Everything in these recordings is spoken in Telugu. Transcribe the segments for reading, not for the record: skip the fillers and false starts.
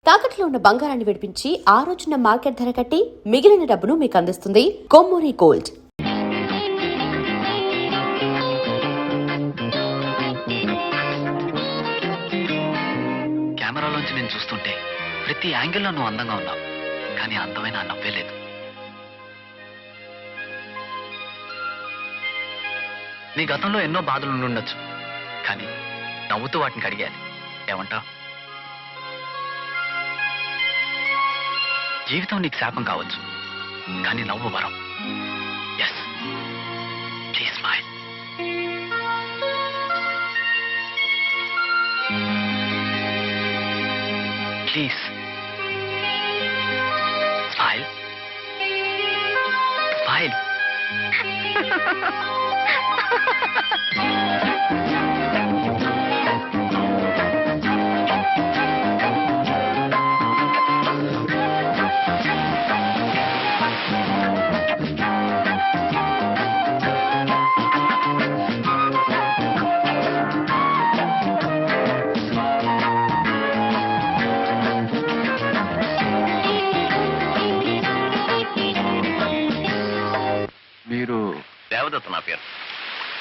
తాకట్లో ఉన్న బంగారాన్ని విడిపించి ఆ రోజున మార్కెట్ ధర కట్టి మిగిలిన డబ్బును మీకు అందిస్తుంది కొమ్మూరి గోల్డ్. కెమెరాలోంచి నేను చూస్తుంటే ప్రతి యాంగిల్లో నువ్వు అందంగా ఉన్నావు, కానీ అందమైన నవ్వే లేదు. నీ గతంలో ఎన్నో బాధలు ఉండొచ్చు, కానీ నవ్వుతూ వాటిని కడిగాలి. ఏమంటావు? జీవితం నీకు శాపం కావచ్చు, కానీ నవ్వు వరం. Yes, please smile. Please smile. Smile. మీరు దేవదత్త నా పేరు.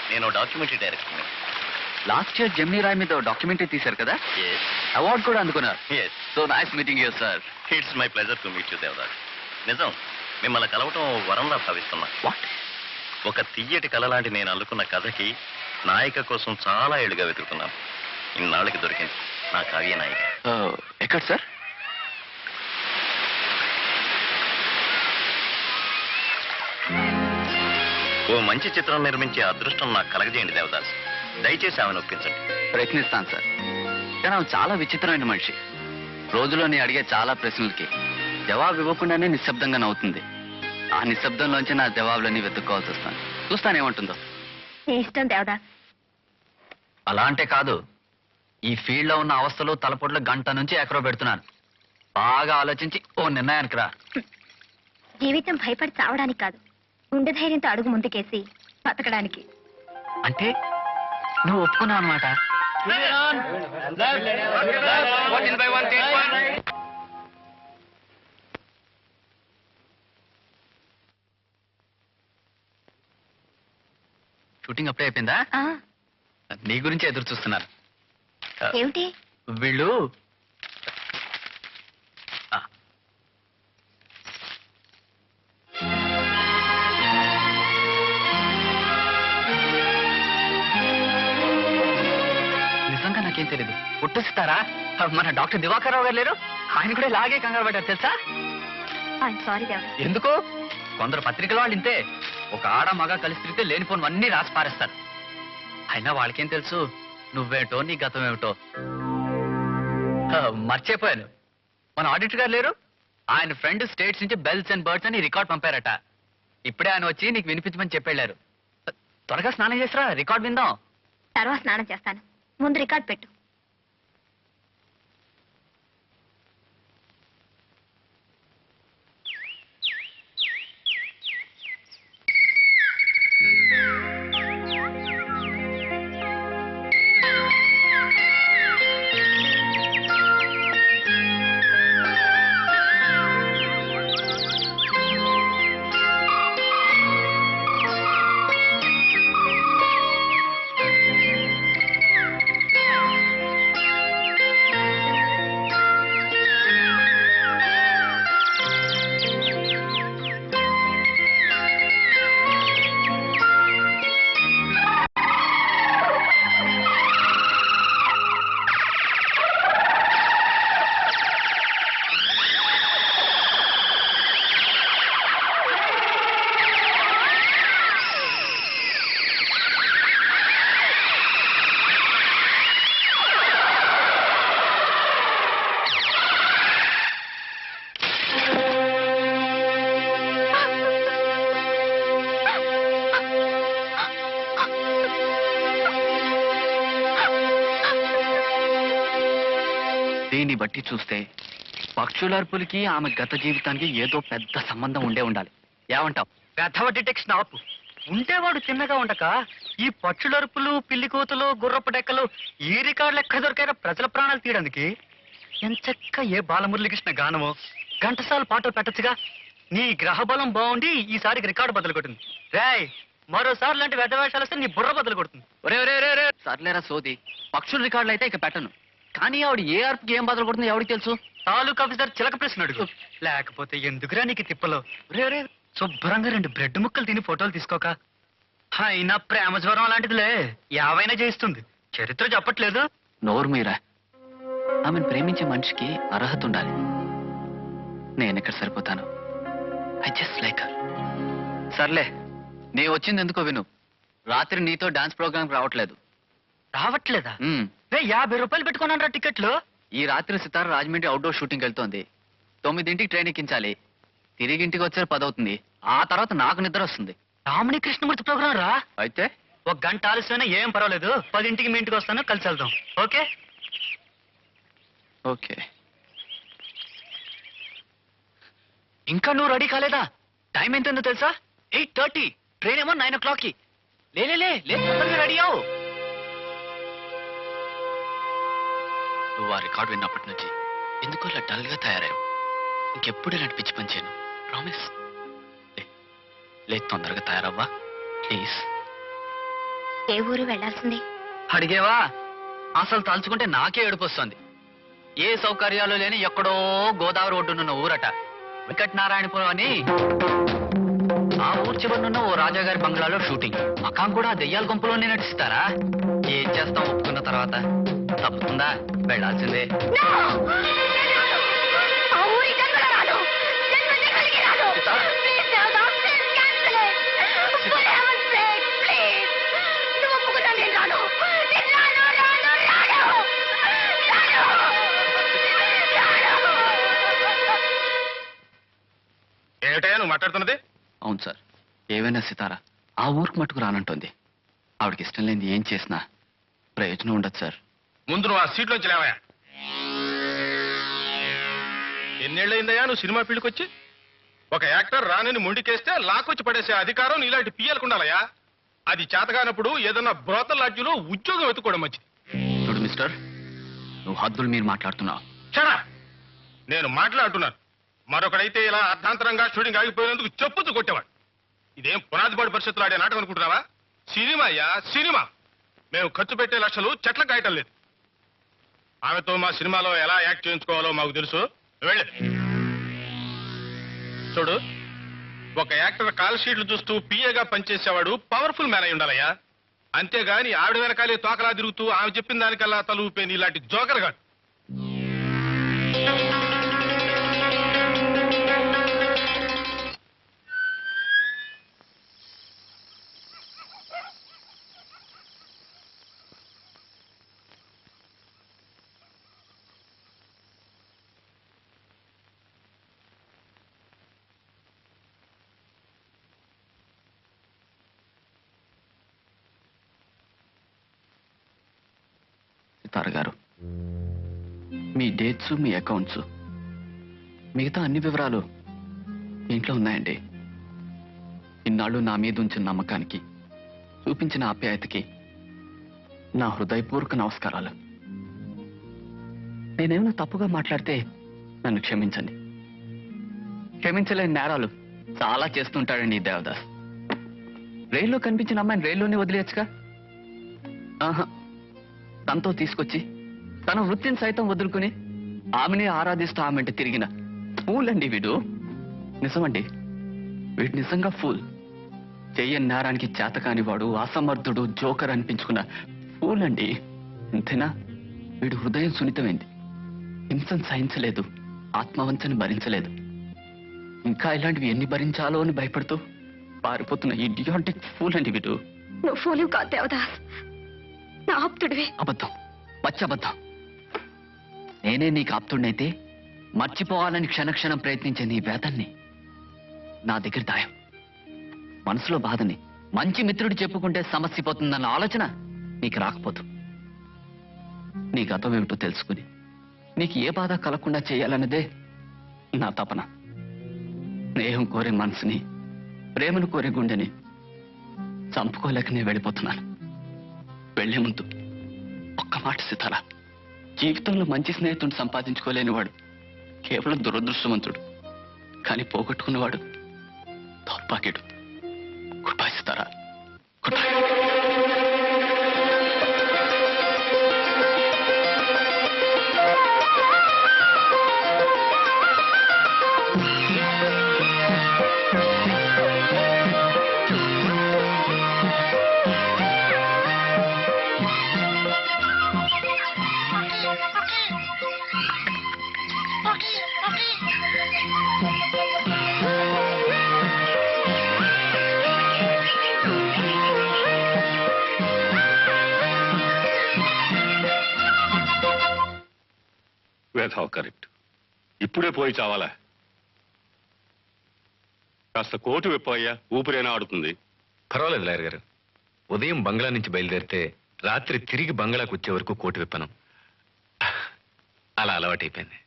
నేను డాక్యుమెంటరీ డైరెక్టర్ని. లాస్ట్ ఇయర్ జెమినీ రాయ్ మీద డాక్యుమెంటరీ తీశారు కదా, అవార్డు కూడా అందుకున్నారు. So nice meeting you sir. It's my pleasure to meet you Devadas. నిజం, మిమ్మల్ని కలవటం వరంలా భావిస్తున్నా. వాట్? ఒక తియ్యటి కళ లాంటి నేను అల్లుకున్న కథకి నాయిక కోసం చాలా ఏళ్ళుగా వెతుకుతున్నాను. ఇన్నాళ్ళకి దొరికింది నా కావ్య నాయిక. ఎక్కడ సార్? ఓ మంచి చిత్రం నిర్మించే అదృష్టం నాకు కలగజేయండి దేవదాస్. దయచేసి ఆమెను ఒప్పించండి. ప్రయత్నిస్తాను సార్, కానీ ఆమె చాలా విచిత్రమైన మనిషి. రోజులో నేను అడిగే చాలా ప్రశ్నలకి జవాబు ఇవ్వకుండానే నిశ్శబ్దంగా నవ్వుతుంది. ఆ నిశ్శబ్దంలోంచి నా జవాబులన్నీ వెతుక్కోవాల్సి వస్తాను. చూస్తానేమంటుందో. ఇష్టం దేవదా. అలా అంటే కాదు, ఈ ఫీల్డ్ లో ఉన్న అవస్థలు తలపొట్లు గంట నుంచి ఎక్కడో పెడుతున్నాను. బాగా ఆలోచించి ఓ నిర్ణయానికి రా. జీవితం భయపడి చావడానికి కాదు, గుండె ధైర్యంతో అడుగు ముందుకేసి బతకడానికి. అంటే నువ్వు ఒప్పుకున్నావు అనమాట. షూటింగ్ అప్పుడే అయిపోయిందా? ఆ, నీ గురించి ఎదురు చూస్తున్నారు. ఏమిటి? వీళ్ళు నిజంగా నాకేం తెలీదు. పుట్టిస్తారా? మన డాక్టర్ దివాకర్ రావు గారు లేరు, ఆయన కూడా ఇలాగే కంగారు పడ్డారు తెలుసా? ఐఎమ్ సారీ దేవదా. ఎందుకు? కొందరు పత్రికల వాళ్ళు ఇంతే, ఒక ఆడ మగ కలిసి తిరిగితే లేనిపోనివన్నీ రాసి పారేస్తారు. అయినా వాళ్ళకేం తెలుసు నువ్వేటో నీ గతం ఏమిటో. మర్చిపోయాను, మన ఆడిటర్ గారు లేరు, ఆయన ఫ్రెండ్ స్టేట్స్ నుంచి బెల్స్ అండ్ బర్డ్స్ అని రికార్డ్ పంపారట. ఇప్పుడే ఆయన వచ్చి నీకు వినిపించమని చెప్పెళ్ళారు. త్వరగా స్నానం చేసిరా, రికార్డ్ విందాం. తర్వాత స్నానం చేస్తాను, ముందు రికార్డ్ పెట్టు. దీన్ని బట్టి చూస్తే పక్షులర్పులకి ఆమె గత జీవితానికి ఏదో పెద్ద సంబంధం ఉండాలి. ఏమంటావు? పెద్దవ డిటెక్షన్ ఆపు. ఉంటేవాడు చిన్నగా ఉండక ఈ పక్షులరుపులు, పిల్లి కోతలు, గుర్రపు డెక్కలు ఈ రికార్డులు ఎక్కడ దొరికారో ప్రజల ప్రాణాలు తీయడానికి. ఎంచక్క ఏ బాలమురళీకృష్ణ గానమో ఘంటసాల పాటలు పెట్టచ్చుగా. నీ గ్రహ బలం బాగుండి ఈసారికి రికార్డు బదులు కొట్టింది. రాయ్ మరోసారి లాంటి వెధ వేషాలు వస్తే నీ బుర్ర బదులు కొడుతుంది. ఒరే ఒరే ఒరే ఒరే సర్లేరా సోది. పక్షుల రికార్డులు అయితే ఇక పెట్టను. కానీ ఆవిడ ఏ అర్పుకి ఏం బదులు కొడుతుందో ఎవరికి తెలుసు? తాలూకా ఆఫీసర్ చిలక ప్రశ్న అడుగు. లేకపోతే ఎందుకురా నీకు తిప్పలో. ఒరే ఒరే శుభ్రంగా 2 బ్రెడ్ ముక్కలు తిని ఫోటోలు తీసుకోక. అయినా ప్రేమ జ్వరం లాంటిదిలే, యావైనా చేయిస్తుంది. చరిత్ర చెప్పట్లేదు. నోరు మీరా. ఆమెను ప్రేమించే మనిషికి అర్హత ఉండాలి. నేను ఎక్కడ సరిపోతాను? I just like her. సర్లే, నీ వచ్చింది ఎందుకో విను. రాత్రి నీతో డాన్స్ ప్రోగ్రామ్ రావట్లేదు. రావట్లేదా? మ్మ్. 50 రూపాయలు పెట్టుకున్నాను టికెట్లు. ఈ రాత్రి సితార రాజమండ్రి అవుట్డోర్ షూటింగ్ వెళ్తోంది. 9ంటికి ట్రైన్ ఎక్కించాలి. తిరిగి ఇంటికి వచ్చారు 10 అవుతుంది. ఆ తర్వాత నాకు నిద్ర వస్తుంది. రామణి కృష్ణమూర్తి ప్రోగ్రాం రా. అయితే 1 గంట ఆలస్యమైనా ఏం పర్వాలేదు. 10ంటికి మీ ఇంటికి వస్తాను, కలిసి వెళ్దాం. ఓకే? ఓకే. ఇంకా నువ్వు రెడీ కాలేదా? టైం ఎంతుందో తెలుసా? 8:30. ట్రైన్ ఏమో 9 o'clockకి. లే రెడీ అవు. నువ్వు ఆ రికార్డు విన్నప్పటి నుంచి ఎందుకో ఇలా డల్ గా తయారయ్యావు. ఇంకెప్పుడు ఇలాంటి పిచ్చి పని చేయను. ప్రామిస్. లే తొందరగా తయారవ్వా ప్లీజ్. ఏ ఊరు వెళ్లాల్సింది? అడిగేవా? అసలు తలుచుకుంటే నాకే ఏడుపు వస్తుంది. ఏ సౌకర్యాలు లేని ఎక్కడో గోదావరి ఒడ్డునున్న ఊరట వెంకటనారాయణపురం అని. ఆ ఊరు చివరినున్న ఓ రాజాగారి బంగ్లాలో షూటింగ్. మకాం కూడా ఆ దెయ్యాల గుంపులోనే నటిస్తారా? ఏం చేస్తాం ఒప్పుకున్న తర్వాత? తప్పుతుందా? వెళ్ళాల్సిందే. ఏమిటయ్యా నువ్వు మాట్లాడుతున్నది? అవును సార్, ఏవైనా సితార ఆ ఊరికి మట్టుకు రానంటుంది. ఆవిడకి ఇష్టం లేనిది ఏం చేసినా ప్రయోజనం ఉండదు సార్. ముందు నువ్వు ఆ సీట్లోంచి లేవయా. ఎన్నేళ్ళయిందయ్యా నువ్వు సినిమా ఫీల్డ్కి వచ్చి? ఒక యాక్టర్ రానని మొండికేస్తే లాక్కొచ్చి పడేసే అధికారం నీలాంటి పియ్యలకు ఉండాలయా. అది చేతగానప్పుడు ఏదన్నా బ్రోతల్ లాడ్జిలో ఉద్యోగం వెతుక్కోవడం మంచిది. చూడు మిస్టర్, నువ్వు హద్దులు మీరు మాట్లాడుతున్నావు. చడా, నేను మాట్లాడుతున్నాను. మరొకడైతే ఇలా అర్ధాంతరంగా షూటింగ్ ఆగిపోయినందుకు చెప్పుతూ కొట్టేవాడు. ఇదేం పునాదిపాడు పరిషత్తులు ఆడే నాటకం అనుకుంటున్నావా? సినిమా అయ్యా సినిమా. మేము ఖర్చు పెట్టే లక్షలు చెట్ల కాయటం లేదు. ఆమెతో మా సినిమాలో ఎలా యాక్ట్ చేయించుకోవాలో మాకు తెలుసు. వెళ్ళి చూడు, ఒక యాక్టర్ కాల్ షీట్లు చూస్తూ పిఏగా పనిచేసేవాడు పవర్ఫుల్ మ్యాన్ అయి ఉండాలయ్యా. అంతేగాని ఆవిడ వెనకాలే తోకలా తిరుగుతూ ఆమె చెప్పిన దానికల్లా తలూపే నీలాంటి జోకర్ గాడు. సితార గారు, మీ డేట్స్, మీ అకౌంట్స్, మిగతా అన్ని వివరాలు ఇంట్లో ఉన్నాయండి. ఇన్నాళ్ళు నా మీద ఉంచిన నమ్మకానికి, చూపించిన ఆప్యాయతకి నా హృదయపూర్వక నమస్కారాలు. నేనేమైనా తప్పుగా మాట్లాడితే నన్ను క్షమించండి. క్షమించలేని నేరాలు చాలా చేస్తుంటాడండి ఈ దేవదాస్. రైల్లో కనిపించిన అమ్మాయిని రైల్లోనే వదిలేయచ్చుగా. ఆహా, తనతో తీసుకొచ్చి తన వృత్తిని సైతం వదులుకుని ఆమెనే ఆరాధిస్తూ ఆమెంటే తిరిగిన ఫూల్ అండి వీడు. నిజమండి, వీడు నిజంగా ఫూల్. చెయ్యని నేరానికి చేతకాని వాడు, అసమర్థుడు, జోకర్ అనిపించుకున్న ఫూల్ అండి. అంతేనా? వీడు హృదయం సున్నితమైంది. హింసను సహించలేదు, ఆత్మవంచని భరించలేదు. ఇంకా ఇలాంటివి ఎన్ని భరించాలో అని భయపడుతూ పారిపోతున్న ఇడియాటిక్ ఫూల్ అండి వీడు. నువ్వు ఫూలు కాదు దేవదాస్, నా ఆప్తుడివి. అబద్ధం, పచ్చబద్ధం. నేనే నీకు ఆప్తుడినైతే మర్చిపోవాలని క్షణక్షణం ప్రయత్నించే నీ వేదన్ని నా దగ్గర దాయం. మనసులో బాధని మంచి మిత్రుడు చెప్పుకుంటే సమస్య పోతుందన్న ఆలోచన నీకు రాకపోదు. నీ గతం ఏమిటో తెలుసుకుని నీకు ఏ బాధ కలగకుండా చేయాలన్నదే నా తపన. స్నేహం కోరే మనసుని, ప్రేమను కోరే గుండెని చంపుకోలేక నేను వెళ్ళిపోతున్నాను. వెళ్లే ముందు ఒక్క మాట సితారా, జీవితంలో మంచి స్నేహితుడిని సంపాదించుకోలేనివాడు కేవలం దురదృష్టవంతుడు. కానీ పోగొట్టుకున్నవాడు దౌర్భాగ్యుడు. గుడ్ బై సితారా, గుడ్ బై. వేధావు కరెక్ట్. ఇప్పుడే పోయి చావాలా? కాస్త కోటు విప్పయ్యా, ఊపిరైనా ఆడుతుంది. పర్వాలేదు లాయర్ గారు. ఉదయం బంగ్లా నుంచి బయలుదేరితే రాత్రి తిరిగి బంగ్లాకు వచ్చే వరకు కోటు విప్పను. అలా అలవాటైపోయింది.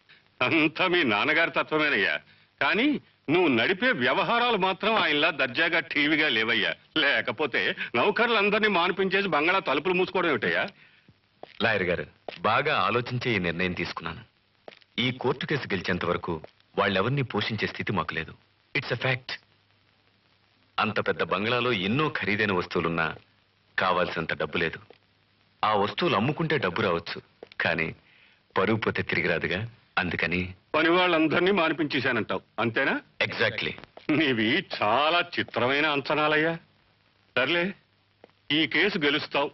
అంతా మీ నాన్నగారి తత్వమేనయ్యా. కానీ నువ్వు నడిపే వ్యవహారాలు మాత్రం ఆయనలా దర్జాగా టీవీగా లేవయ్యా. లేకపోతే నౌకర్లందరినీ మానిపించేసి బంగ్లా తలుపులు మూసుకోవడం ఏమిటయ్యా? లాయర్ గారు, బాగా ఆలోచించే ఈ నిర్ణయం తీసుకున్నాను. ఈ కోర్టు కేసు గెలిచేంత వరకు వాళ్ళెవరిని పోషించే స్థితి మాకు లేదు. It's a fact. అంత పెద్ద బంగ్లాలో ఎన్నో ఖరీదైన వస్తువులున్నా కావాల్సినంత డబ్బు లేదు. ఆ వస్తువులు అమ్ముకుంటే డబ్బు రావచ్చు, కానీ పరుగు పోతే తిరిగి రాదుగా. అందుకని పని వాళ్ళందరినీ మానిపించేశానంటావు, అంతేనా? ఎగ్జాక్ట్లీ. నీవి చాలా చిత్రమైన అంచనాలయ్యా. సర్లే, ఈ కేసు గెలుస్తావు,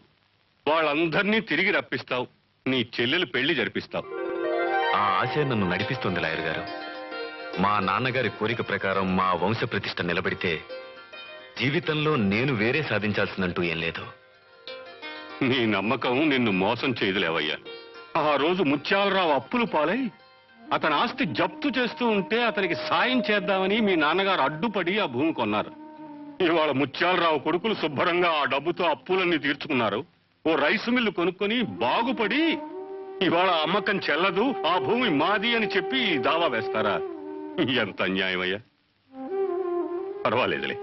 వాళ్ళందరినీ తిరిగి రప్పిస్తావు, నీ చెల్లెలు పెళ్లి జరిపిస్తావు. ఆ ఆశ నన్ను నడిపిస్తుంది లాయర్ గారు. మా నాన్నగారి కోరిక ప్రకారం మా వంశ ప్రతిష్ట నిలబడితే జీవితంలో నేను వేరే సాధించాల్సిందంటూ ఏం లేదు. నీ నమ్మకం నిన్ను మోసం చేయదులేవయ్యా. ఆ రోజు ముత్యాలరావు అప్పులు పాలై అతని ఆస్తి జప్తు చేస్తూ ఉంటే అతనికి సాయం చేద్దామని మీ నాన్నగారు అడ్డుపడి ఆ భూమి కొన్నారు. ఇవాళ ముత్యాలరావు కొడుకులు శుభ్రంగా ఆ డబ్బుతో అప్పులన్నీ తీర్చుకున్నారు. ఓ రైసు మిల్లు కొనుక్కొని బాగుపడి ఇవాళ అమ్మకం చెల్లదు, ఆ భూమి మాది అని చెప్పి దావా వేస్తారా? ఎంత అన్యాయమయ్యా. పర్వాలేదులే,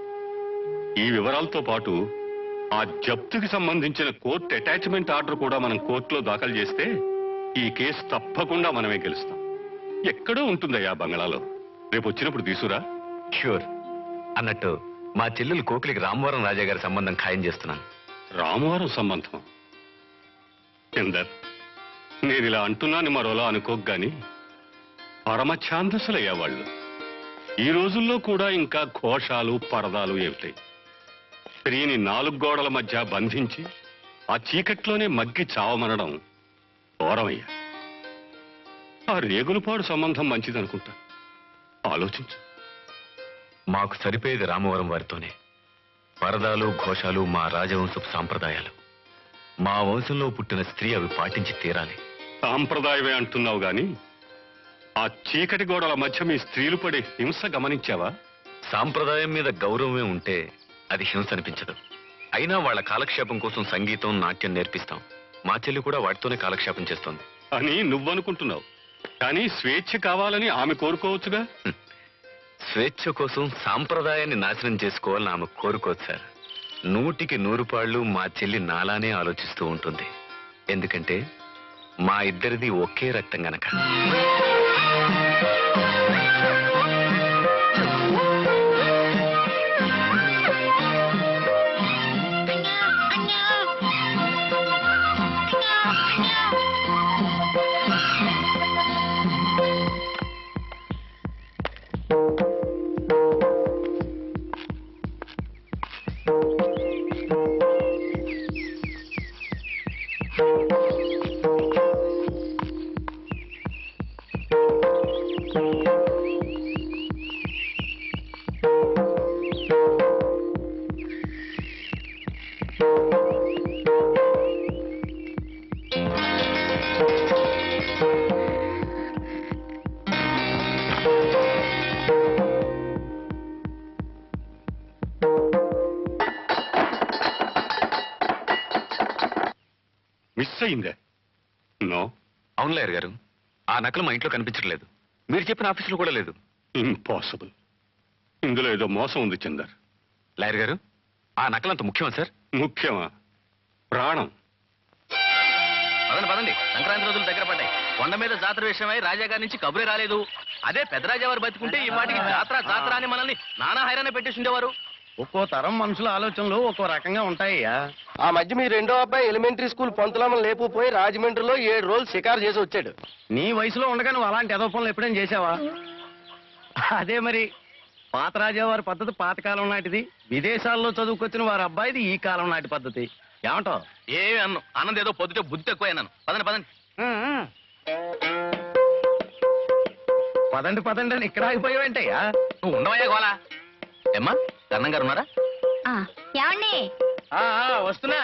ఈ వివరాలతో పాటు ఆ జప్తుకి సంబంధించిన కోర్టు అటాచ్మెంట్ ఆర్డర్ కూడా మనం కోర్టులో దాఖలు చేస్తే ఈ కేసు తప్పకుండా మనమే గెలుస్తాం. ఎక్కడో ఉంటుందయ్యా బంగ్లాలో. రేపు వచ్చినప్పుడు తీసుకురా. ష్యూర్. అన్నట్టు మా చెల్లెలు కోకిలికి రామవరం రాజా గారి సంబంధం ఖాయం చేస్తున్నాను. రామవరం సంబంధం? చందర్, నేను ఇలా అంటున్నాను మరోలా అనుకోకు గాని పరమ ఛాందసులయ్యా వాళ్ళు. ఈ రోజుల్లో కూడా ఇంకా ఘోషాలు పరదాలు ఏమిటాయి? స్త్రీని 4 గోడల మధ్య బంధించి ఆ చీకట్లోనే మగ్గి చావమనడం ఘోరమయ్యా. ఆ రేగులపాడు సంబంధం మంచిదనుకుంటా. ఆలోచించు. మాకు సరిపోయేది రామవరం వారితోనే. పరదాలు ఘోషాలు మా రాజవంశపు సాంప్రదాయాలు. మా వంశంలో పుట్టిన స్త్రీ అవి పాటించి తీరాలి. సాంప్రదాయమే అంటున్నావు గాని ఆ చీకటి గోడల మధ్య మీ స్త్రీలు పడే హింస గమనించావా? సాంప్రదాయం మీద గౌరవమే ఉంటే అది హింస అనిపించదు. అయినా వాళ్ళ కాలక్షేపం కోసం సంగీతం, నాట్యం నేర్పిస్తాం. మా చెల్లి కూడా వాటితోనే కాలక్షేపం చేస్తోంది అని నువ్వనుకుంటున్నావు. కానీ స్వేచ్ఛ కావాలని ఆమె కోరుకోవచ్చుగా. స్వేచ్ఛ కోసం సాంప్రదాయాన్ని నాశనం చేసుకోవాలని ఆమె కోరుకోవచ్చు సార్. 100కి 100 పాళ్ళు మా చెల్లి నాలానే ఆలోచిస్తూ ఉంటుంది. ఎందుకంటే మా ఇద్దరిది ఒకే రక్తం గనక. మిస్ అయిందే? నో. అవును లాయర్ గారు, ఆ నకలు మా ఇంట్లో కనిపించట్లేదు. మీరు చెప్పిన ఆఫీసులో కూడా లేదు. ఇంపాసిబుల్. ఇందులో ఏదో మోసం ఉంది చందర్. లాయర్ గారు, ఆ నకలు అంత ముఖ్యమా సార్? ముఖ్యమా? ప్రాణం. పదండి పదండి, సంక్రాంతి రోజులు దగ్గర పడ్డాయి. కొండ మీద జాతర విషయమై రాజా గారి నుంచి కబురే రాలేదు. అదే పెద్దరాజావారు బతుకుంటే ఈ వాటికి జాతర జాతర అని మనల్ని నానా హైరాణ పెట్టేసి ఉండేవారు. ఒక్కో తరం మనుషుల ఆలోచనలు ఒక్కో రకంగా ఉంటాయ్యా. ఆ మధ్య మీ రెండో అబ్బాయి ఎలిమెంటరీ స్కూల్ పంతులమ్మ లేపుపోయి రాజమండ్రిలో 7 రోజులు షికారు చేసి వచ్చాడు. నీ వయసులో ఉండగా నువ్వు అలాంటి ఎదో పనులు ఎప్పుడైనా చేసావా? అదే మరి, పాత రాజావారి పద్ధతి పాతకాలం నాటిది, విదేశాల్లో చదువుకొచ్చిన వారి అబ్బాయిది ఈ కాలం నాటి పద్ధతి. ఏమంటావు? ఏమి అన్నది ఏదో పొద్దుటే బుద్ధి ఎక్కువ అన్నాను. పదండి పదండి. పదండి పదండి అని ఇక్కడ ఆగిపోయావేంటయ్యా? నువ్వు ఉండవయ్యా గోలా. ఏమ్మా కన్నం గారు ఉన్నారా? ఏమండి? వస్తున్నా.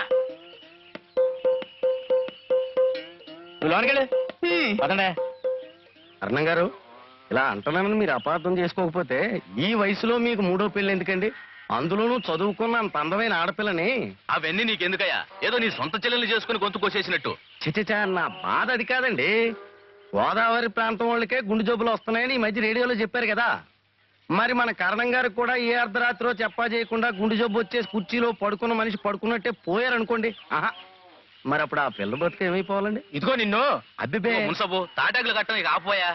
నువ్వు లోనకెళ్ళి పదండే. అర్ణం గారు, ఇలా అంటున్నానని మీరు అపార్థం చేసుకోకపోతే ఈ వయసులో మీకు 3వ పెళ్లి ఎందుకండి? అందులోనూ చదువుకున్న అంత అందమైన ఆడపిల్లని. అవన్నీ నీకెందుకయ్యా? ఏదో నీ సొంత చెల్లెల్ని చేసుకుని గొంతు కోసేసినట్టు. చిచిచా, నా బాధ అది కాదండి. గోదావరి ప్రాంతం వాళ్ళకే గుండె జబ్బులు వస్తున్నాయని ఈ మధ్య రేడియోలో చెప్పారు కదా. మరి మన కరణం గారికి కూడా ఏ అర్ధరాత్రిలో చెప్పా చేయకుండా గుండె జబ్బు వచ్చేసి కుర్చీలో పడుకున్న మనిషి పడుకున్నట్టే పోయారనుకోండి. ఆహా, మరి అప్పుడు ఆ పిల్ల బతుకు ఏమైపోవాలండి? ఇదిగో నిన్ను అబ్బిబే మున్సబు తాటాకులు కట్టం ఇక ఆపోయా.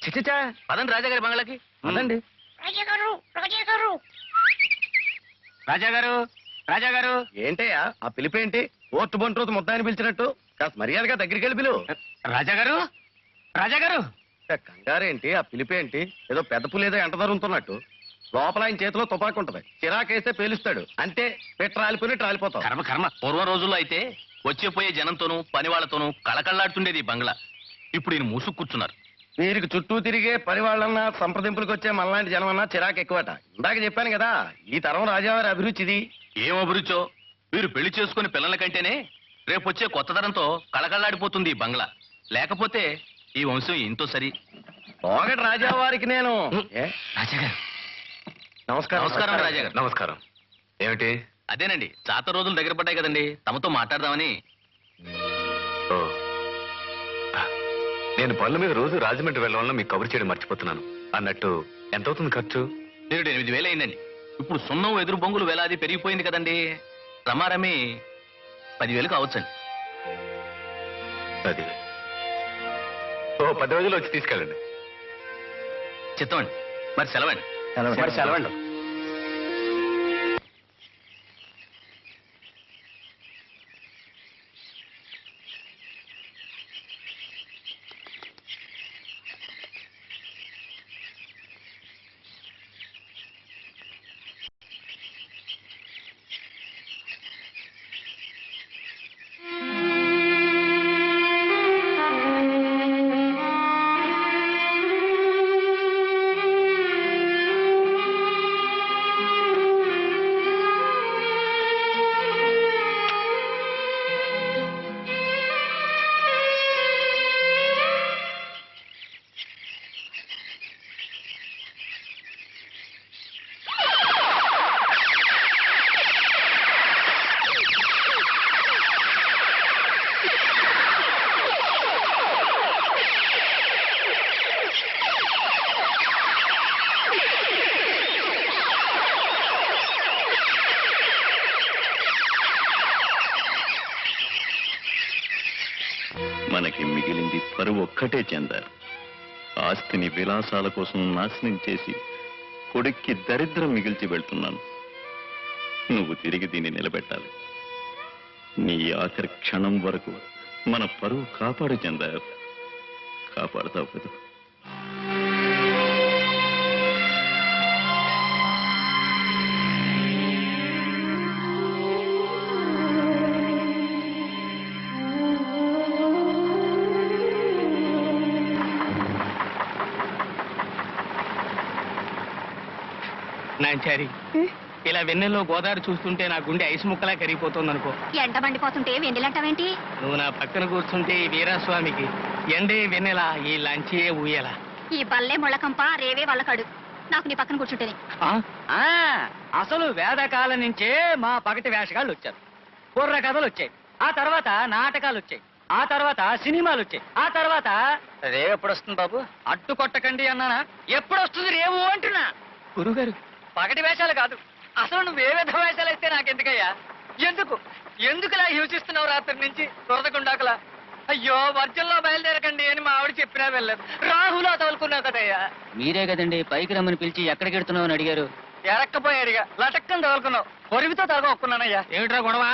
చిచిచా, పదండి రాజాగారి బంగ్లాకి. అదండి. రాజాగారు ఏంటయ్యా ఆ పిలిపేంటి? ఓట్టు బంట్రోతు ముద్దాయని పిలిచినట్టు కాస్త మర్యాదగా దగ్గరికి వెళ్ళి పిలువు. రాజాగారు కంగారేంటి? ఆ పిలిపేంటి? ఏదో పెద్ద పులేదో ఎంట దొరుకుతున్నట్టు. లోపల ఆయన చేతిలో తుపాకు ఉంటది, చిరాకేస్తే పేలుస్తాడు. అంతే, పెట్టి రాలిపోయి రాలిపోతాం. కర్మ కర్మ. పూర్వ రోజుల్లో అయితే వచ్చే పోయే జనంతోనూ పని వాళ్ళతోనూ కళకళ్లాడుతుండేది ఈ బంగ్లా. ఇప్పుడు ఈయన మూసుకు కూర్చున్నారు. వీరికి చుట్టూ తిరిగే పని వాళ్ళన్నా సంప్రదింపులకు వచ్చే మనలాంటి జనం అన్నా చిరాకు ఎక్కువట. ఇందాక చెప్పాను కదా, ఈ తరం రాజావారి అభిరుచిది. ఏం అభిరుచో? వీరు పెళ్లి చేసుకుని పిల్లల కంటేనే రేపు వచ్చే కొత్త తరంతో కళకళ్లాడిపోతుంది ఈ బంగ్లా. లేకపోతే ఈ వంశం ఎంతో సరి. ఒకటి రాజావారికి నేను రాజాగారు నమస్కారం. నమస్కారం రాజాగారు. నమస్కారం. ఏమిటి? అదేనండి, జాతర రోజులు దగ్గర పడ్డాయి కదండి, తమతో మాట్లాడదామని. ఓ, నేను పనుల మీద రోజు రాజమండ్రి వెళ్ళడం వల్ల మీకు కబురు చేయడం మర్చిపోతున్నాను. అన్నట్టు ఎంత అవుతుంది ఖర్చు? 8,000 అయిందండి. ఇప్పుడు సున్నం ఎదురు బొంగులు వేలాది పెరిగిపోయింది కదండి. రమారమి 10,000 కావచ్చండి. అది ఓ 10 రోజులు వచ్చి తీసుకెళ్ళండి. చిత్తమండి. మరి సెలవండి. మరి సెలవండి. మనకి మిగిలింది పరువు ఒక్కటే చెందారు. ఆస్తిని విలాసాల కోసం నాశనం చేసి కొడుక్కి దరిద్రం మిగిల్చి వెళ్తున్నాను. నువ్వు తిరిగి దీన్ని నిలబెట్టాలి. నీ ఆఖరి క్షణం వరకు మన పరువు కాపాడు చెందారు. కాపాడుతావు కదా? నాంచారి, ఇలా వెన్నెల్లో గోదావరి చూస్తుంటే నా గుండె ఐసు ముక్కలా కరిగిపోతుంది అనుకో. ఎండ మండిపోతుంటే వెండిలంటావేంటి? నువ్వు నా పక్కన కూర్చుంటే ఈ వీరాస్వామికి ఎండే వెన్నెల, ఈ లంచియే ఊయలా. ఈ బల్లే ముళ్ళకంప రేవే వాళ్ళకడు. నాకు నీ పక్కన కూర్చుంటేనే. అసలు వేదకాలం నుంచే మా పగటి వేషగాళ్ళు వచ్చారు. కుర్ర కథలు వచ్చాయి, ఆ తర్వాత నాటకాలు వచ్చాయి, ఆ తర్వాత సినిమాలు వచ్చాయి, ఆ తర్వాత రేవు ఎప్పుడు వస్తుంది బాబు? అడ్డు కొట్టకండి అన్నానా? ఎప్పుడు వస్తుంది రేవు అంటున్నా. గురుగారు, పగటి వేషాలు కాదు, అసలు నువ్వు ఏ విధ వేషాలు వేస్తే నాకెందుకయ్యా? ఎందుకు ఎందుకులా హింసిస్తున్నావు రాత్రి నుంచి? దొరదకుండాకలా అయ్యో వర్జంలో బయలుదేరకండి అని మా ఆవిడ చెప్పినా వెళ్ళదు. రాహులో తోలుకున్నావు కదయ్యా. మీరే కదండి పైకి రమ్మని పిలిచి ఎక్కడికి ఎడుతున్నావు అని అడిగారు. ఎరక్కపోయాడుగా లటక్కని తగులుకున్నావు. పొరుగుతో తలగొక్కున్నానయ్యా. ఏమిట్రా గొడవ?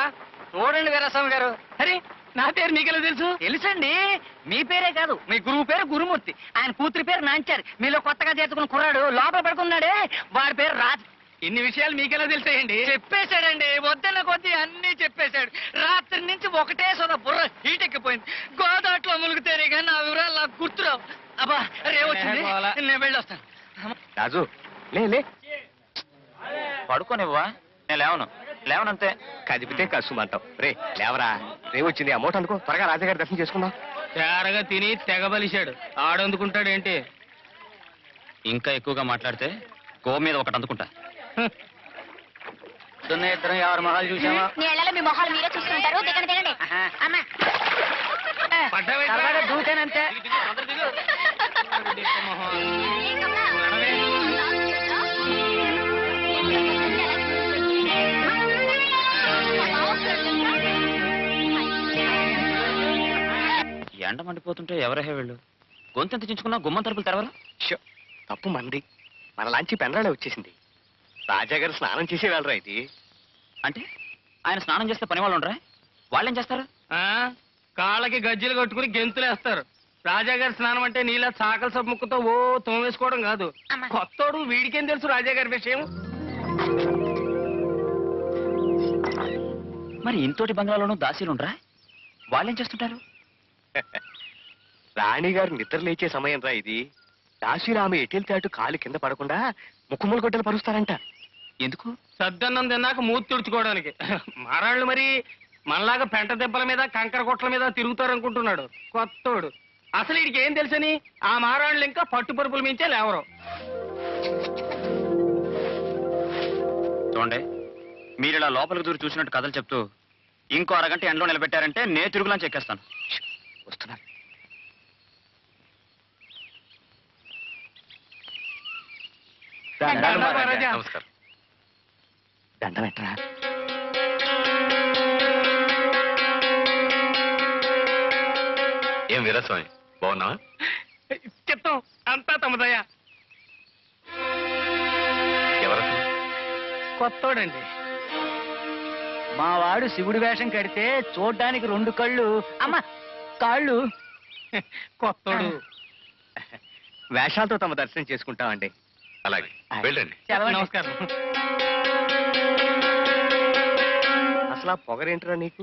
చూడండి వీరస్వామి గారు. అరే నా పేరు మీకెలా తెలుసు? తెలుసండి. మీ పేరే కాదు, మీ గురువు పేరు గురుమూర్తి, ఆయన కూతురి పేరు నాంచారు. మీలో కొత్తగా చేర్చుకున్న కుర్రాడు లోపల పడుకున్నాడే వాడి పేరు రాజ్. ఇన్ని విషయాలు మీకెలా తెలిసాయండి? చెప్పేశాడండి, వద్దన్న కొద్దీ అన్ని చెప్పేశాడు. రాత్రి నుంచి ఒకటే సోద బుర్ర హీట్ ఎక్కిపోయింది. గోదాట్లో ములుగుతేనే కానీ నా వివరాలు నాకు గుర్తురావు. అబ్బా రేవచ్చింది, నేను వెళ్ళొస్తాను. రాజు లే పడుకోనివ్వా? నేను లేవనంతే. కదిపితే కసుమంటావు. రే లేవరా, రేవొచ్చింది. ఆ మూట అనుకో, త్వరగా రాజాగారి దర్శనం చేసుకుందాం. తేరగా తిని తెగబలిశాడు. ఆడందుకుంటాడేంటి? ఇంకా ఎక్కువగా మాట్లాడితే గో మీద ఒకటి అందుకుంటా. ఇద్దరం ఎవరి మొహాలు చూసావా? నీళ్ళలో మీ మొహాలు మీరే చూసుకుంటారు. దిగండి దిగండి. అమ్మా దూకానంతే. ఎండ మండిపోతుంటే ఎవరహే వెళ్ళు. గొంతెంత చించుకున్నా గుమ్మం తలుపులు తెరవరు. షో, తప్పు మంది. మన లాంచి పెండ్రాలే వచ్చేసింది. రాజాగారు స్నానం చేసే వెళ్ళరా ఇది. అంటే ఆయన స్నానం చేస్తే పని వాళ్ళు ఉండరా? వాళ్ళేం చేస్తారు? కాళ్ళకి గజ్జలు కట్టుకుని గెంతులేస్తారు. రాజాగారి స్నానం అంటే నీళ్ళ చాకల సబ్బు ముక్కతో ఓ తోమేసుకోవడం కాదు. కొత్తోడు వీడికేం తెలుసు రాజాగారి విషయం? మరి ఇంతోటి బంగ్లాలోనూ దాసీలుండ్రా? వాళ్ళేం చేస్తుంటారు? రాణిగారు నిద్ర లేచే సమయం రా ఇది. దాసీలు ఆమె ఎటెళ్తే అటు కాలు కింద పడకుండా ముక్కుములు గొడ్డలు పరుస్తారంట. ఎందుకు? సద్దన్నం తిన్నాక మూతి తుడుచుకోవడానికి. మారాళ్ళు మరి మనలాగా పెంట దెబ్బల మీద కంకర కొట్ల మీద తిరుగుతారనుకుంటున్నాడు కొత్తోడు. అసలు వీడికి ఏం తెలుసని ఆ మారాళ్ళు ఇంకా పట్టుపరుపుల మించే లేవరు. చూడండి, మీరు ఇలా లోపలికి దూరి చూసినట్టు కథలు చెప్తూ ఇంకో అరగంట ఎండలో నిలబెట్టారంటే నే తిరుగులా చెక్కేస్తాను. వస్తున్నారు. నమస్కారం. దండం ఎట్రా. ఏం వీరస్వామి, బాగున్నావా? చెప్తాం అంతా తమదయ్యా. ఎవరన్నా? కొత్తోడండి. మా వాడు శివుడి వేషం కడితే చూడ్డానికి 2 కళ్ళు, అమ్మ కాళ్ళు. కొత్తోడు. వేషాలతో తమ దర్శనం చేసుకుంటామండి. అలాగే వెళ్ళండి. నమస్కారం. అసలు ఆ పొగరేంటిరా నీకు?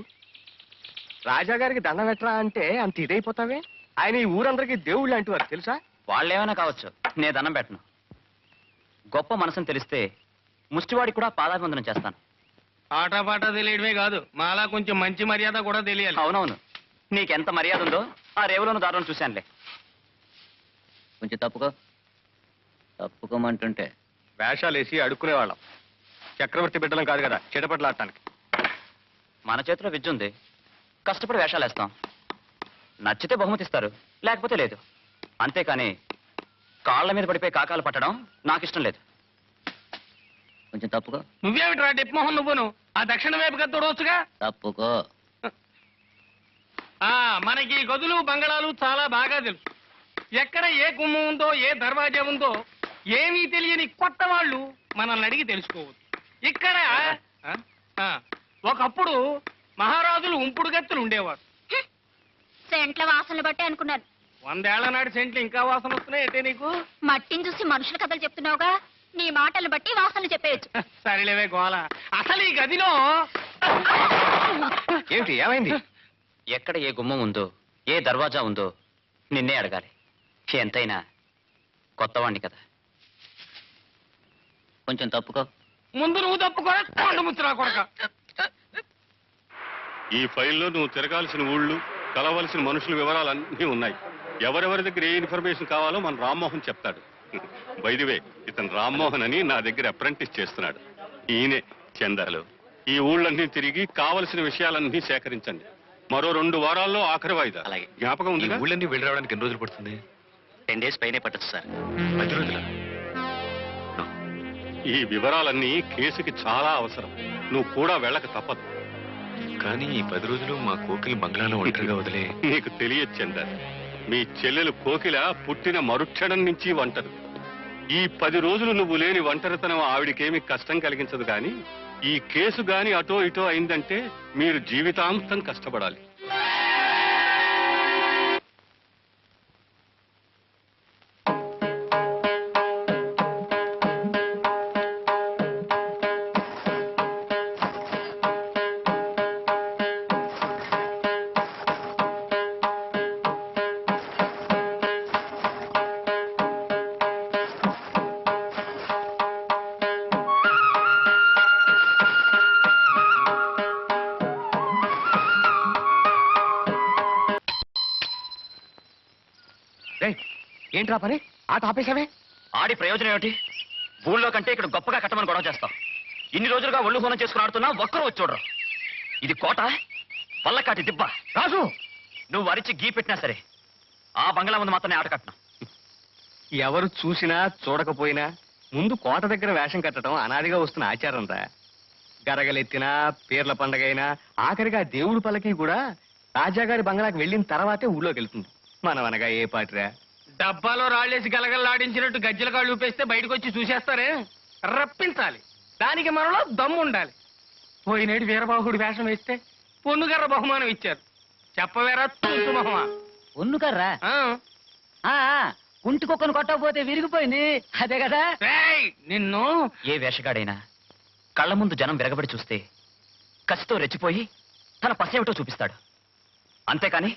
రాజాగారికి దండం ఎట్రా అంటే అంత ఇదైపోతావే. ఆయన ఈ ఊరందరికీ దేవుళ్ళు అంటువారు తెలుసా? వాళ్ళేమైనా కావచ్చు, నేను దండం పెట్టను. గొప్ప మనసును తెలిస్తే ముష్టివాడికి కూడా పాదాభివందనం చేస్తాను. ఆటపాట తెలియడమే కాదు, మాలా కొంచెం మంచి మర్యాద కూడా తెలియాలి. అవునవును, నీకెంత మర్యాద ఉందో ఆ రేవులోను దారులను చూశానులే. కొంచెం తప్పుకోమంటుంటే వేషాలేసి అడుక్కునేవాళ్ళం. చక్రవర్తి బిడ్డలం కాదు కదా చెడపట్లు ఆడటానికి. మన చేతిలో విద్య ఉంది, కష్టపడి వేషాలు వేస్తాం. నచ్చితే బహుమతి ఇస్తారు, లేకపోతే లేదు. అంతేకాని కాళ్ళ మీద పడిపోయి కాకాలు పట్టడం నాకు ఇష్టం లేదు. కొంచెం తప్పుకో. నువ్వేమిట్రా డిప్మోహన్ నువ్వును? ఆ దక్షిణ వైపు గది తోడవచ్చుగా. తప్పుకో. మనకి గదులు బంగళాలు చాలా బాగా తెలుసు. ఎక్కడ ఏ గుమ్మం ఉందో, ఏ దర్వాజా ఉందో ఏమీ తెలియని కొత్త వాళ్ళు మనల్ని అడిగి తెలుసుకోవచ్చు. ఇక్కడ ఒకప్పుడు మహారాజులు ఉంపుడు గత్తులు ఉండేవారు. సెంట్ల వాసనలు బట్టి అనుకున్నాను. 100 ఏళ్ల నాటి సెంట్లు ఇంకా వాసన వస్తున్నాయి అంటే నీకు? మట్టిని చూసి మనుషుల కథలు చెప్తున్నావుగా, నీ మాటలు బట్టి వాసనలు చెప్పేయచ్చు. సరేలేవే గోల. అసలు ఈ గదిలో ఏమిటి ఏమైంది? ఎక్కడ ఏ గుమ్మం ఉందో, ఏ దర్వాజా ఉందో నిన్నే అడగాలి. ఎంతైనా కొత్తవాణ్ణి కదా. కొంచెం తప్పుకో. ముందు నువ్వు తప్పుకో. ముచ్చురా కొడక. ఈ ఫైల్లో నువ్వు తిరగాల్సిన ఊళ్ళు, కలవలసిన మనుషుల వివరాలన్నీ ఉన్నాయి. ఎవరెవరి దగ్గర ఏ ఇన్ఫర్మేషన్ కావాలో మన రామ్మోహన్ చెప్తాడు. బైదివే, ఇతను రామ్మోహన్ అని నా దగ్గర అప్రెంటిస్ చేస్తున్నాడు. ఈయనే చందర్లు. ఈ ఊళ్ళన్నీ తిరిగి కావలసిన విషయాలన్నీ సేకరించండి. మరో 2 వారాల్లో ఆఖరి వాయిదా. అలాగే. జ్ఞాపకం ఈ ఉంది. ఊళ్ళన్నీ వెళ్ళి రావడానికి ఎన్ని రోజులు పడుతుంది? 10 days పైనే పట్టచ్చు సార్. 10 రోజుల? ఈ వివరాలన్నీ కేసుకి చాలా అవసరం. నువ్వు కూడా వెళ్ళక తప్పదు. కానీ ఈ 10 రోజులు మా కోకిల బంగ్లాలో ఒంటరిగా వదిలే నీకు తెలియదు చందర్, మీ చెల్లెలు కోకిల పుట్టిన మరుక్షణం నుంచి ఒంటరి. ఈ 10 రోజులు నువ్వు లేని ఒంటరితనం ఆవిడికేమి కష్టం కలిగించదు. కానీ ఈ కేసు గాని అటో ఇటో అయిందంటే మీరు జీవితాంతం కష్టపడాలి. ఏంట్రా పని ఆట ఆపేశావే? ఆడి ప్రయోజనం ఏమిటి? ఊళ్ళో కంటే ఇక్కడ గొప్పగా కట్టమని గొడవ చేస్తాం. ఇన్ని రోజులుగా ఒళ్ళు హోనం చేసుకుని ఆడుతున్నా ఒక్కరు వచ్చి చూడరు. ఇది కోట, పల్లకాటి దిబ్బ. రాజు, నువ్వు అరిచి గీ పెట్టినా సరే ఆ బంగ్లా ముందు మాత్రమే ఆట కట్టను. ఎవరు చూసినా చూడకపోయినా ముందు కోట దగ్గర వేషం కట్టడం అనాదిగా వస్తున్న ఆచారం రా. గరగలెత్తినా, పీర్ల పండగైనా, ఆఖరిగా దేవుడి పల్లకి కూడా రాజాగారి బంగ్లాకి వెళ్ళిన తర్వాతే ఊళ్ళోకి వెళ్తుంది. మనం అనగా ఏ పాటిరా? డబ్బాలో రాళ్ళేసి గలగల్లాడించినట్టు గజ్జల కాళ్ళు ఊపేస్తే బయటకు వచ్చి చూసేస్తారే. రప్పించాలి, దానికి మనలో దమ్ము ఉండాలి. పోయినేడు వీరబాహుడు వేషం వేస్తే పొన్నుగర్ర బహుమానం ఇచ్చారు. చెప్పవేరా తుంటు మొహమా? ఉన్నుకర్రా కుంటి కుక్కను కొట్టకపోతే విరిగిపోయింది, అదే కదా. రేయ్, నిన్ను ఏ వేషగాడైనా కళ్ళ ముందు జనం విరగబడి చూస్తే కసితో రెచ్చిపోయి తన పసేమిటో చూపిస్తాడు. అంతేకాని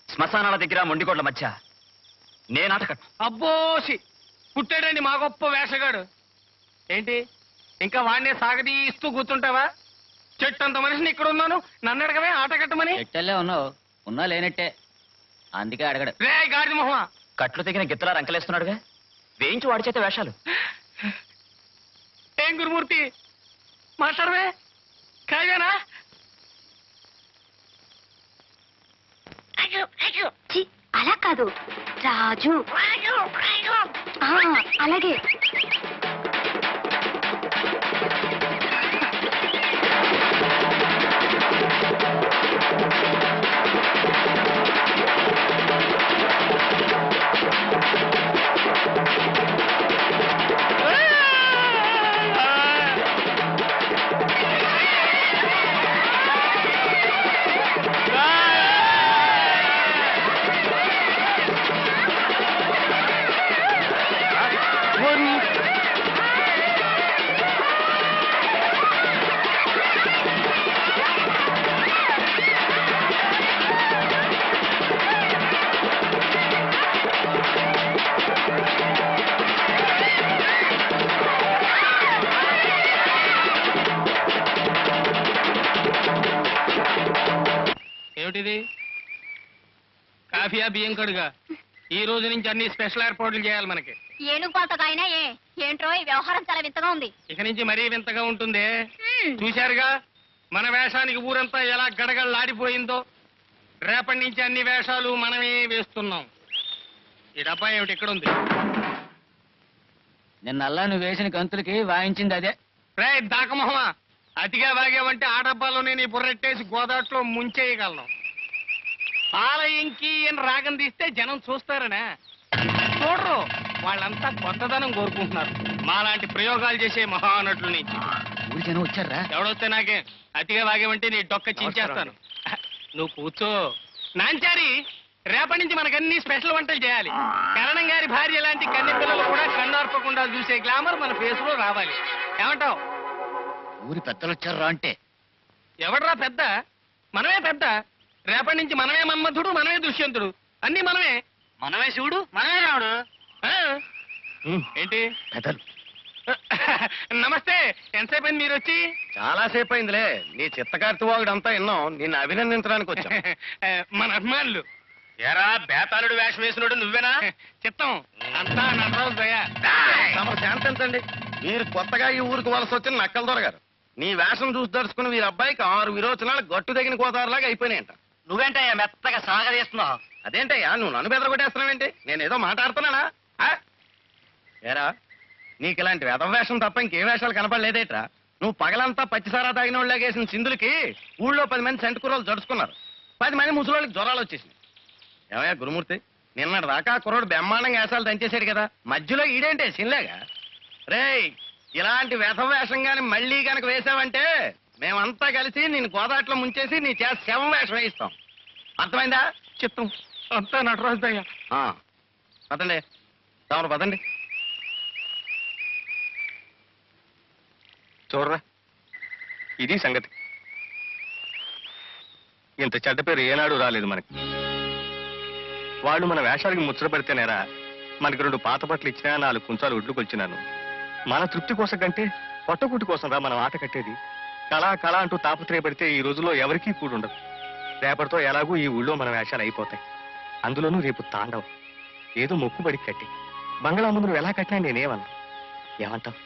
శ్మశానాల దగ్గర మొండిగోడ్ల మధ్య నేనాట కట్టు. అబ్బోసి పుట్టాడండి మా గొప్ప వేషగాడు. ఏంటి ఇంకా వాడినే సాగదీస్తూ కూర్చుంటావా? చెట్టు అంత మనిషిని ఇక్కడ ఉన్నాను, నన్ను అడగవే ఆట కట్టమని. చెట్టెల్లే ఉన్నావు, ఉన్నా లేనట్టే, అందుకే అడగడు. రే గాడిద మొహమా, కట్లు తెగిన గిత్తలా రంకలేస్తున్నాడుగా, వేయించి వాడి చేత వేషాలు. ఏం గురుమూర్తి మాట్లాడవే? కాయనా? ఛీ, అలా కాదు రాజు. అలాగే ఏమిటిది? కాఫీయా బియ్యం కడుగా? ఈ రోజు నుంచి అన్ని స్పెషల్ ఏర్పాట్లు చేయాలి మనకి. ఏనుగు పాతకైనా ఏంట్రో ఈ వ్యవహారం చాలా వింతగా ఉంది. ఇక నుంచి మరీ వింతగా ఉంటుంది. చూశారుగా మన వేషానికి ఊరంతా ఎలా గడగడలాడిపోయిందో. రేపటి నుంచి అన్ని వేషాలు మనమే వేస్తున్నాం. ఈ డబ్బా ఏమిటి ఇక్కడ ఉంది? నిన్నల్లా నువ్వు వేసిన గంతులకి వాయించింది అదే. రే దాకమొహమా, అతిగా వాగేవంటే ఆ డబ్బాలోనే నీ బుర్రెట్టేసి గోదాట్లో ముంచేయగలను. పాలయంకి అని రాగం తీస్తే జనం చూస్తారనా? చూడరు, వాళ్ళంతా కొత్తదనం కోరుకుంటున్నారు. మాలాంటి ప్రయోగాలు చేసే మహానటుల నుంచి. ఊరి జనం వచ్చారా? ఎవడొస్తే నాకే, అతిగా వాగేవంటే నీ డొక్క చించేస్తాను. నువ్వు కూర్చో. నాంచారి, రేపటి నుంచి మనకన్నీ స్పెషల్ వంటలు చేయాలి. కరణం గారి భార్య లాంటి కన్నె పిల్లలు కూడా కన్నార్పకుండా చూసే గ్లామర్ మన ఫేస్ లో రావాలి. ఏమంటావు? ఊరి పెద్దలు వచ్చారా అంటే? ఎవడ్రా పెద్ద? మనమే పెద్ద. రేపటి నుంచి మనమే మన్మధుడు, మనమే దుష్యంతుడు, అన్ని మనమే. మనమే శివుడు, మనమే రావుడు. ఆ? ఏంటి? పెద్దలు నమస్తే, ఎంతసేపు అయింది మీరు వచ్చి? చాలా సేపు అయిందిలే. నీ చిత్తకార్తివాగుడు అంతా విన్నాం, నిన్ను అభినందించడానికి వచ్చాం. మన అభిమానులు. ఎరా బేతాళుడు వేషం వేసినోడు నువ్వేనా? చిత్తం అంతా నటరాజు దయ. తమరు శాంతించండి. మీరు కొత్తగా ఈ ఊరికి వలస వచ్చిన నక్కల దొరగారు. నీ వేషం చూసి దడుచుకుని వీరి అబ్బాయికి 6 విరోచనాలు గట్టు తగిన గోదావరిలాగా అయిపోయినాయంట. నువ్వేంటయ్యా మెత్తగా సాగదీస్తున్నావు? అదేంటయ్యా నువ్వు నన్ను బెదరగొట్టేస్తున్నావేంటి? నేనేదో మాట్లాడుతున్నానా? ఏరా నీకు ఇలాంటి వేషం తప్ప ఇంకే వేషాలు కనపడలేదేట్రా? నువ్వు పగలంతా పచ్చిసారా తాగిన వాళ్ళకి వేసిన సింధులకి ఊళ్ళో 10 మంది సెంటు కుర్రలు జడుచుకున్నారు. 10 మంది ముసలోళ్ళకి జ్వరాలు వచ్చేసింది. ఏమయ్యా గురుమూర్తి, నిన్నటి దాకా కుర్రోడు బ్రహ్మాండంగా వేసాలు దంచేశాడు కదా, మధ్యలో ఈడేంటే సిన్లేగా? రేయ్, ఇలాంటి వేషం గాని మళ్ళీ కనుక వేసావంటే మేమంతా కలిసి నేను గోదాట్లో ముంచేసి నీ చేత శవం వేషం వేయిస్తాం. అర్థమైందా? చిత్తం అంతా నటరాజుదయ్యా. పదండి, తమరు పదండి. చూడరా, ఇది సంగతి. ఇంత చెడ్డ పేరు ఏనాడు రాలేదు మనకి. వాళ్ళు మన వేషాలకి ముచ్చట పెడితేనేరా మనకి 2 పాత బట్టలు ఇచ్చినా 4 కుంచాలు ఒడ్లు కొలిచినాను. మన తృప్తి కోసం కంటే పొట్టకుట్టి కోసం రా మనం ఆట కట్టేది. కళ అంటూ తాపత్రయపడితే ఈ రోజుల్లో ఎవరికీ కూడుండదు. రేపటితో ఎలాగూ ఈ ఊళ్ళో మన వేషాలు అయిపోతాయి. అందులోనూ రేపు తాండవం. ఏదో మొక్కుబడికి కట్టి బంగ్లా ముందు నువ్వు ఎలా కట్టినా నేనేమన్నా. ఏమంటావు?